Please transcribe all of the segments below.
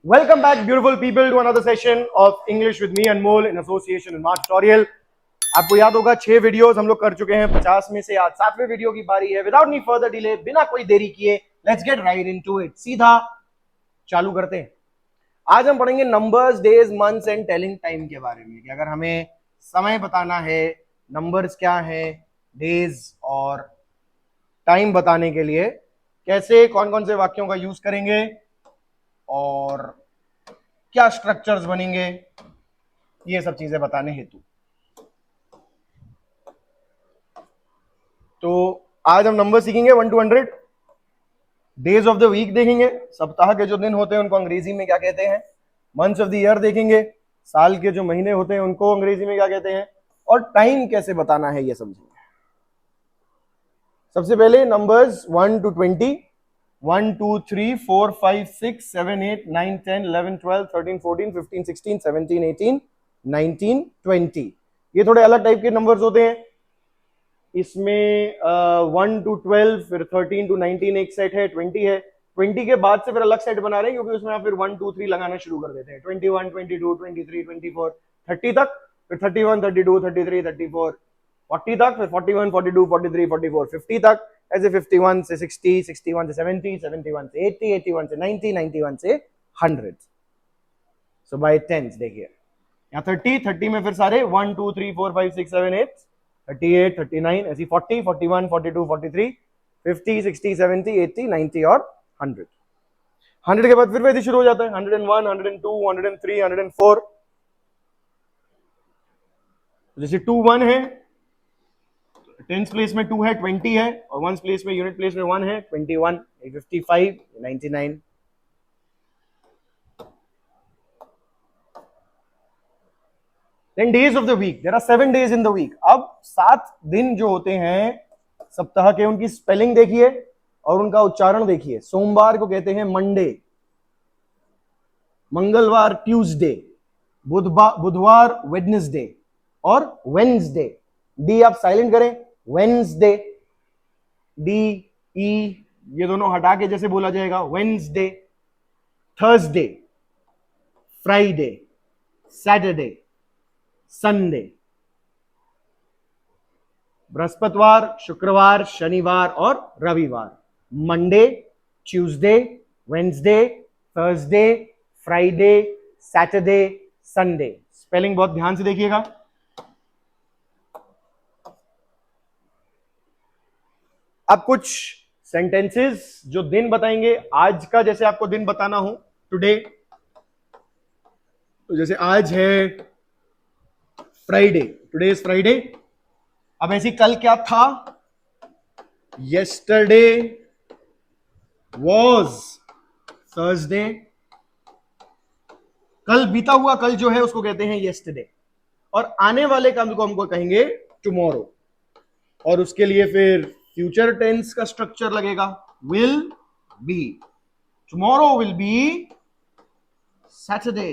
Welcome back, beautiful people, to another session of English with me, Anmol, in association with Mark Tutorial. आपको याद होगा 6 videos हम लोग कर चुके हैं 50 में से आज 7वें वीडियो की बारी है. विदाउट एनी फर्दर डिले, बिना कोई देरी किए, let's get right into it. सीधा चालू करते हैं. आज हम पढ़ेंगे numbers, days, months and telling time के बारे में कि अगर हमें समय बताना है, नंबर्स क्या है, डेज और टाइम बताने के लिए कैसे कौन कौन से वाक्यों का यूज करेंगे और क्या स्ट्रक्चर्स बनेंगे, ये सब चीजें बताने हेतु. तो आज हम नंबर सीखेंगे 1 to 100. Days of the week देखेंगे, सप्ताह के जो दिन होते हैं उनको अंग्रेजी में क्या कहते हैं. मंथ्स ऑफ द ईयर देखेंगे, साल के जो महीने होते हैं उनको अंग्रेजी में क्या कहते हैं. और टाइम कैसे बताना है ये समझेंगे. सबसे पहले नंबर्स 1 to 20. 1 2 3 4 5 6 7 8 9 10 11 12 13 14 15 16 17 18 19 20. ये थोड़े अलग टाइप के नंबर्स होते हैं. इसमें 1 to 12, फिर 13 to 19 एक सेट है, 20 है. 20 के बाद से फिर अलग सेट बना रहे हैं क्योंकि उसमें आप फिर 1 2 3 लगाना शुरू कर देते हैं. 21 22 23 24 30 तक, फिर 31 32 33 34 40 तक, फिर 41 42 43 44 50 तक, ऐसे 51 से 60, 61 से 70, 71 से 80, 81 से 90, 91 से 100. सो बाय टेंस देखिए यहाँ 30 में फिर सारे 1 2 3 4 5 6 7 8 38 39 ऐसी 40 41 42 43 50 60 70 80 90 और 100. 100 के बाद फिर वैसे शुरू हो जाता है 101 102 103 104. जैसे 2 1 है, टेंस प्लेस में 2 है, 20 है, और वंस प्लेस में यूनिट प्लेस में 1 है, 21 55 99. Then days of the week. There are 7 days in the week. अब 7 दिन जो होते हैं सप्ताह के, उनकी स्पेलिंग देखिए और उनका उच्चारण देखिए. सोमवार को कहते हैं मंडे, मंगलवार ट्यूसडे, बुधवार वेडनेसडे और वेंसडे. डी आप साइलेंट करें, वेंसडे. डी ई ये दोनों हटा के जैसे बोला जाएगा, Wednesday. Thursday, Friday, Saturday, Sunday. बृहस्पतिवार, शुक्रवार, शनिवार और रविवार. Monday, Tuesday, Wednesday, Thursday, Friday, Saturday, Sunday. Spelling बहुत ध्यान से देखिएगा. अब कुछ सेंटेंसेस जो दिन बताएंगे. आज का जैसे आपको दिन बताना हो, टुडे, तो जैसे आज है फ्राइडे, टुडे इज फ्राइडे. अब ऐसी कल क्या था, येस्टरडे वॉज थर्सडे. कल बीता हुआ कल जो है उसको कहते हैं येस्टरडे, और आने वाले कल को हमको कहेंगे टुमारो. और उसके लिए फिर फ्यूचर टेंस का स्ट्रक्चर लगेगा, will be. Tomorrow will be Saturday.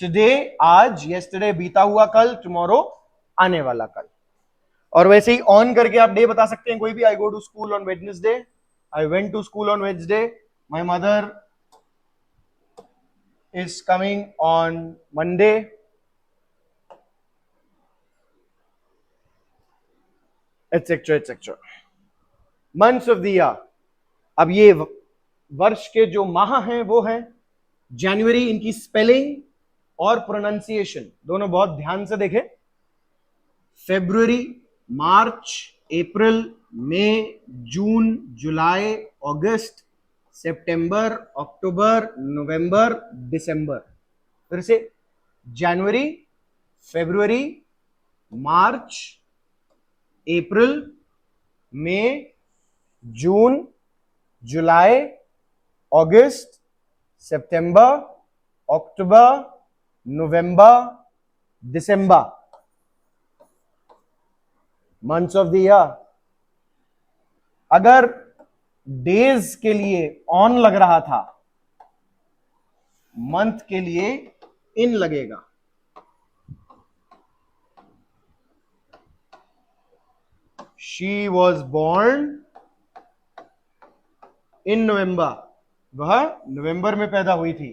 Today आज, येस्टरडे बीता हुआ कल, टुमारो आने वाला कल. और वैसे ही ऑन करके आप डे बता सकते हैं कोई भी. I go to school on Wednesday, I went to school on Wednesday, my mother is coming on Monday. Etcetera etcetera. Months of the year. अब ये वर्ष के जो माह हैं वो हैं जनवरी. इनकी स्पेलिंग और प्रोनाउंसिएशन दोनों बहुत ध्यान से देखें. फेब्रुवरी, मार्च, अप्रैल, मई, जून, जुलाई, अगस्त, सितंबर, अक्टूबर, नवंबर, दिसंबर. फिर से जनवरी, फरवरी, मार्च, अप्रैल, मई, जून, जुलाई, अगस्त, सितंबर, अक्टूबर, नवंबर, दिसंबर. Months of the year. अगर डेज के लिए ऑन लग रहा था, मंथ के लिए इन लगेगा. She was born in November. वह नवंबर में पैदा हुई थी।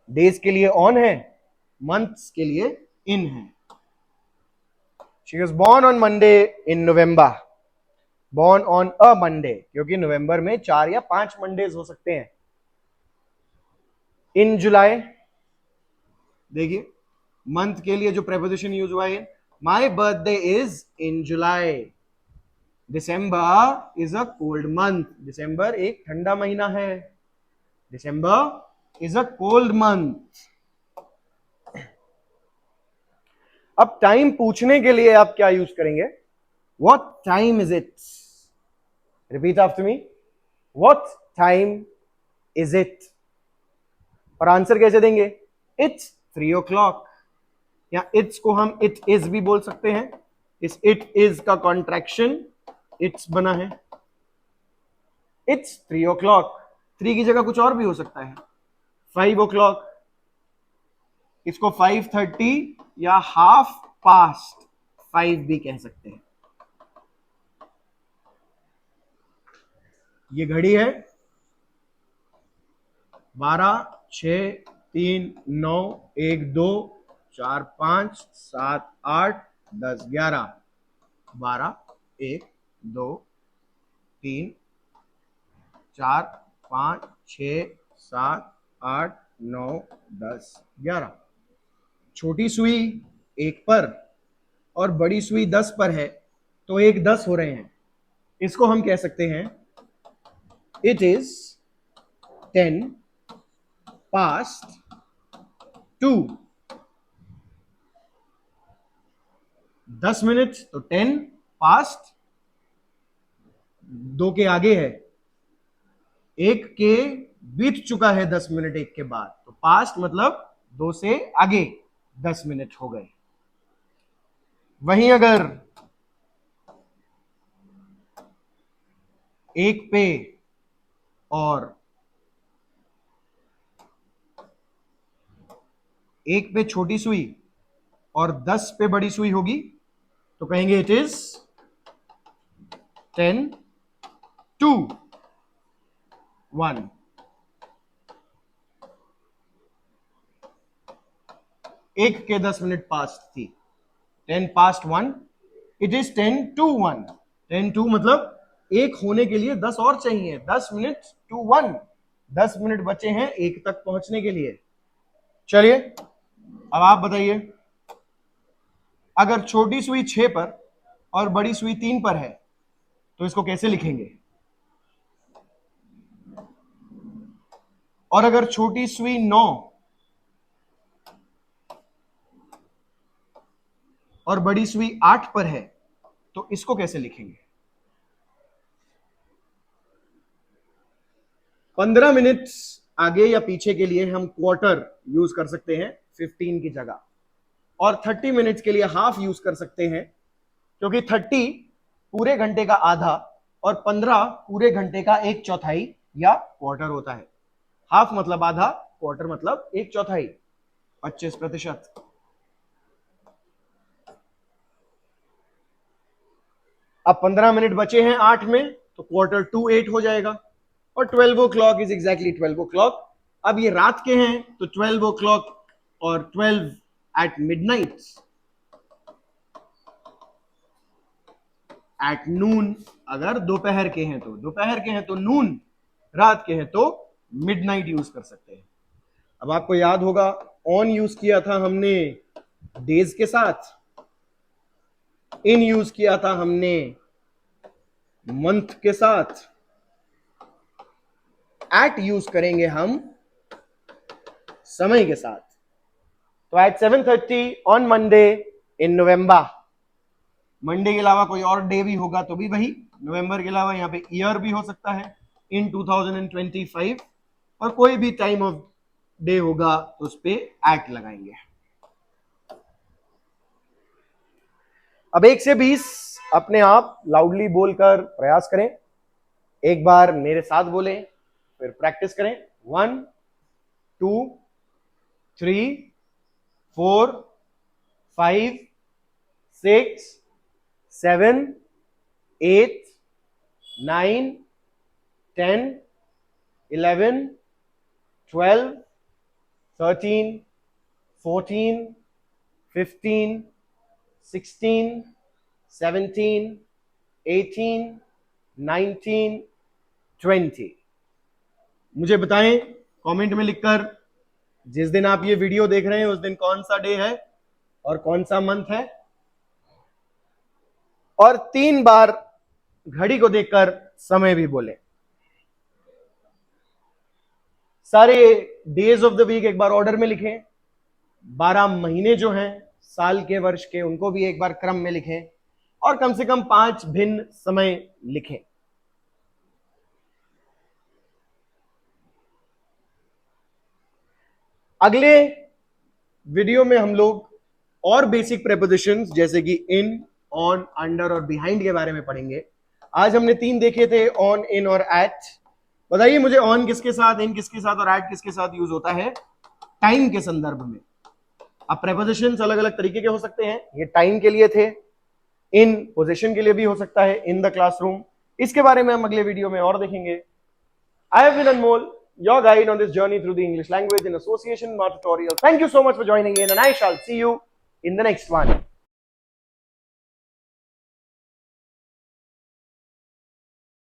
डेज के लिए ऑन है, मंथ्स के लिए इन है। She was born on Monday in November, born on a Monday, क्योंकि नवंबर में 4 या 5 मंडेज हो सकते हैं। इन जुलाई, देखिए मंथ के लिए जो प्रेपोजिशन यूज हुआ है, my birthday is in July. December is a cold month, दिसंबर एक ठंडा महीना है। December is a cold month. अब टाइम पूछने के लिए आप क्या यूज करेंगे? What time is it? Repeat after me, what time is it? और आंसर कैसे देंगे? It's 3 o'clock। या इट्स को हम इट इज भी बोल सकते हैं। इस इट इज का कॉन्ट्रैक्शन इट्स बना है। It's 3 o'clock। 3 की जगह कुछ और भी हो सकता है, 5 o'clock। इसको 5:30 या हाफ पास्ट 5 भी कह सकते हैं। ये घड़ी है 12, 6, 3, 9, 1, 2, 4, 5, 7, 8, 10, 11, 12, 1, 2, 3, 4, 5, 6, 7, 8, 9, 10, 11। छोटी सुई 1 पर और बड़ी सुई 10 पर है, तो 1 10 हो रहे हैं। इसको हम कह सकते हैं इट इज 10 past 2। 10 मिनट तो 10 पास्ट, 2 के आगे है, 1 के बीत चुका है 10 मिनट 1 के बाद, तो पास्ट मतलब 2 से आगे 10 मिनट हो गए। वहीं अगर 1 पे और 1 पे छोटी सुई और 10 पे बड़ी सुई होगी, तो कहेंगे इट इज 10 to 1। 1 के 10 मिनट पास्ट थी, 10 past 1, it is 10 to 1। 10 to मतलब 1 होने के लिए 10 और चाहिए, 10 मिनट to 1। 10 मिनट बचे हैं 1 तक पहुंचने के लिए। चलिए अब आप बताइए, अगर छोटी सुई 6 पर और बड़ी सुई 3 पर है, तो इसको कैसे लिखेंगे? और अगर छोटी सुई 9 और बड़ी सुई 8 पर है, तो इसको कैसे लिखेंगे? 15 मिनट आगे या पीछे के लिए हम क्वार्टर यूज कर सकते हैं 15 की जगह, और 30 मिनट्स के लिए हाफ यूज कर सकते हैं, क्योंकि 30 पूरे घंटे का आधा और 15 पूरे घंटे का 1/4 या क्वार्टर होता है। हाफ मतलब आधा, क्वार्टर मतलब 1/4, 25%। अब 15 मिनट बचे हैं 8 में, तो क्वार्टर टू 8 हो जाएगा, और 12 o'clock इज एग्जैक्टली 12 o'clock। अब ये रात के हैं, तो 12 o'clock और 12 एट मिडनाइट, एट नून। अगर दोपहर के हैं तो दोपहर के हैं तो नून, रात के हैं तो मिडनाइट यूज कर सकते हैं। अब आपको याद होगा ऑन यूज किया था हमने डेज के साथ, इन यूज किया था हमने मंथ के साथ, एट यूज करेंगे हम समय के साथ। तो at 7:30 on Monday in November, Monday के अलावा कोई और डे भी होगा तो भी वही, नवंबर के अलावा यहाँ पे ईयर भी हो सकता है इन 2025, और कोई भी टाइम ऑफ डे होगा तो उस पे एट लगाएंगे। अब 1 से 20 अपने आप लाउडली बोलकर प्रयास करें। एक बार मेरे साथ बोलें, फिर प्रैक्टिस करें। 1, 2, 3, 4, 5, 6, 7, 8, 9, 10, 11, 12, 13, 14, 15, 16, 17, 18, 19, 20। मुझे बताएं कमेंट में लिखकर, जिस दिन आप ये वीडियो देख रहे हैं उस दिन कौन सा डे है और कौन सा मंथ है, और 3 बार घड़ी को देखकर समय भी बोले। सारे डेज ऑफ द वीक एक बार ऑर्डर में लिखें, 12 महीने जो हैं साल के वर्ष के उनको भी एक बार क्रम में लिखें, और कम से कम 5 भिन्न समय लिखें। अगले वीडियो में हम लोग और बेसिक प्रेपोजिशंस जैसे कि इन, ऑन, अंडर और बिहाइंड के बारे में पढ़ेंगे। आज हमने 3 देखे थे, ऑन, इन और एट। बताइए मुझे, ऑन किसके साथ, इन किसके साथ और एट किसके साथ यूज होता है? टाइम के संदर्भ में। अब प्रेपोजिशंस अलग अलग तरीके के हो सकते हैं। ये टाइम के लिए थे, इन पोजीशन के लिए भी हो सकता है, इन द क्लासरूम। इसके बारे में हम अगले वीडियो में और देखेंगे। I have been Anmol, your guide on this journey through the English language in association with tutorial. Thank you so much for joining in, and I shall see you in the next one.